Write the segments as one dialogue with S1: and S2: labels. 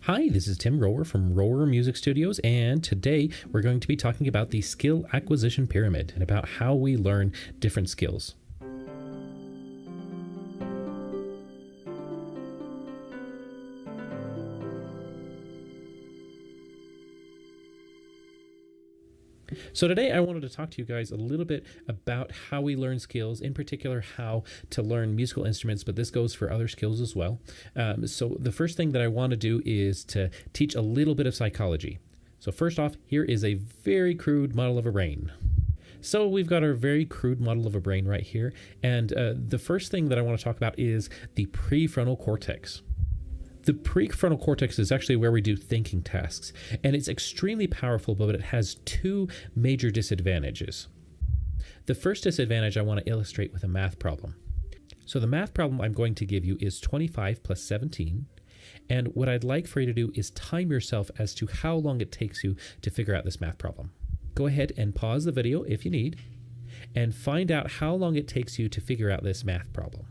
S1: Hi, this is Tim Rohwer from Rohwer Music Studios, and today we're going to be talking about the Skill Acquisition Pyramid and about how we learn different skills. So today I wanted to talk to you guys a little bit about how we learn skills, in particular how to learn musical instruments, but this goes for other skills as well. So the first thing that I want to do is to teach a little bit of psychology. So first off, here is a very crude model of a brain. So we've got our very crude model of a brain right here, and the first thing that I want to talk about is the prefrontal cortex. The prefrontal cortex is actually where we do thinking tasks, and it's extremely powerful, but it has two major disadvantages. The first disadvantage I want to illustrate with a math problem. So the math problem I'm going to give you is 25 plus 17, and what I'd like for you to do is time yourself as to how long it takes you to figure out this math problem. Go ahead and pause the video if you need, and find out how long it takes you to figure out this math problem.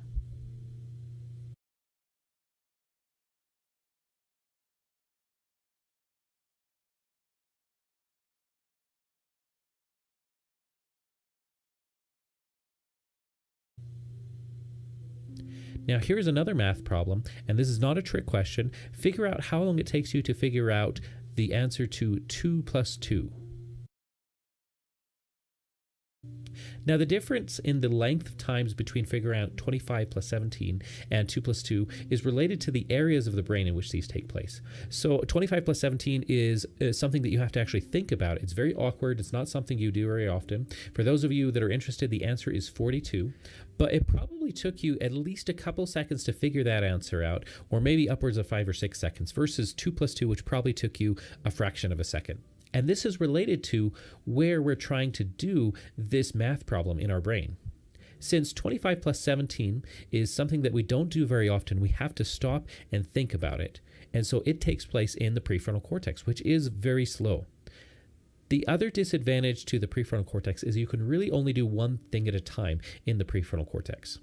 S1: Now here's another math problem, and this is not a trick question. Figure out how long it takes you to figure out the answer to 2 plus 2. Now the difference in the length of times between figuring out 25 plus 17 and 2 plus 2 is related to the areas of the brain in which these take place. So 25 plus 17 is something that you have to actually think about. It's very awkward. It's not something you do very often. For those of you that are interested, the answer is 42, but it probably took you at least a couple seconds to figure that answer out, or maybe upwards of 5 or 6 seconds, versus 2 plus 2, which probably took you a fraction of a second. And this is related to where we're trying to do this math problem in our brain. Since 25 plus 17 is something that we don't do very often, we have to stop and think about it. And so it takes place in the prefrontal cortex, which is very slow. The other disadvantage to the prefrontal cortex is you can really only do one thing at a time in the prefrontal cortex.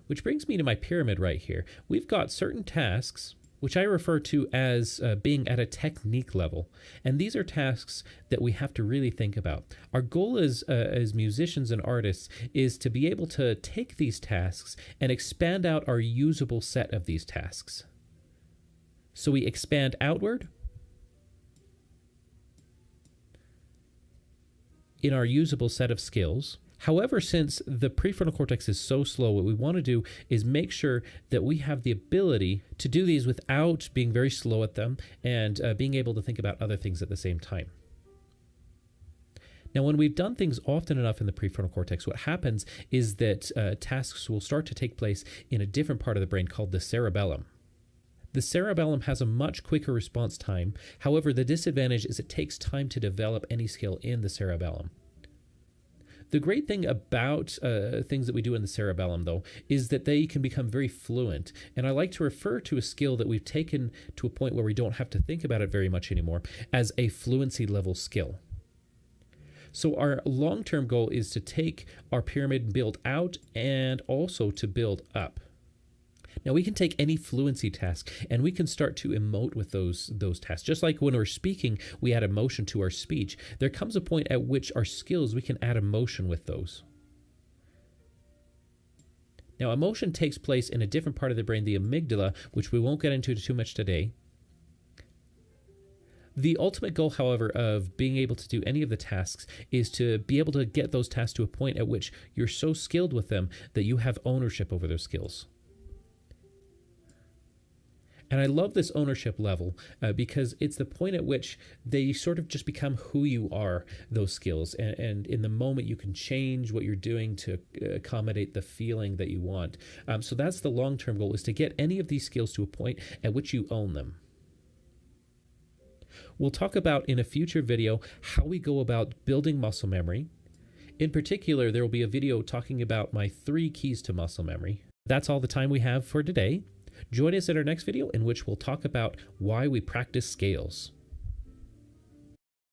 S1: Which brings me to my pyramid right here. We've got certain tasks which I refer to as being at a technique level. And these are tasks that we have to really think about. Our goal as musicians and artists is to be able to take these tasks and expand out our usable set of these tasks. So we expand outward in our usable set of skills. However, since the prefrontal cortex is so slow, what we want to do is make sure that we have the ability to do these without being very slow at them and being able to think about other things at the same time. Now, when we've done things often enough in the prefrontal cortex, what happens is that tasks will start to take place in a different part of the brain called the cerebellum. The cerebellum has a much quicker response time. However, the disadvantage is it takes time to develop any skill in the cerebellum. The great thing about things that we do in the cerebellum, though, is that they can become very fluent. And I like to refer to a skill that we've taken to a point where we don't have to think about it very much anymore as a fluency level skill. So our long-term goal is to take our pyramid and build out and also to build up. Now we can take any fluency task and we can start to emote with those tasks. Just like when we're speaking, we add emotion to our speech. There comes a point at which our skills, we can add emotion with those. Now emotion takes place in a different part of the brain, the amygdala, which we won't get into too much today. The ultimate goal, however, of being able to do any of the tasks is to be able to get those tasks to a point at which you're so skilled with them that you have ownership over those skills. And I love this ownership level because it's the point at which they sort of just become who you are, those skills. And in the moment, you can change what you're doing to accommodate the feeling that you want. So that's the long-term goal, is to get any of these skills to a point at which you own them. We'll talk about in a future video how we go about building muscle memory. In particular, there will be a video talking about my 3 keys to muscle memory. That's all the time we have for today. Join us in our next video in which we'll talk about why we practice scales.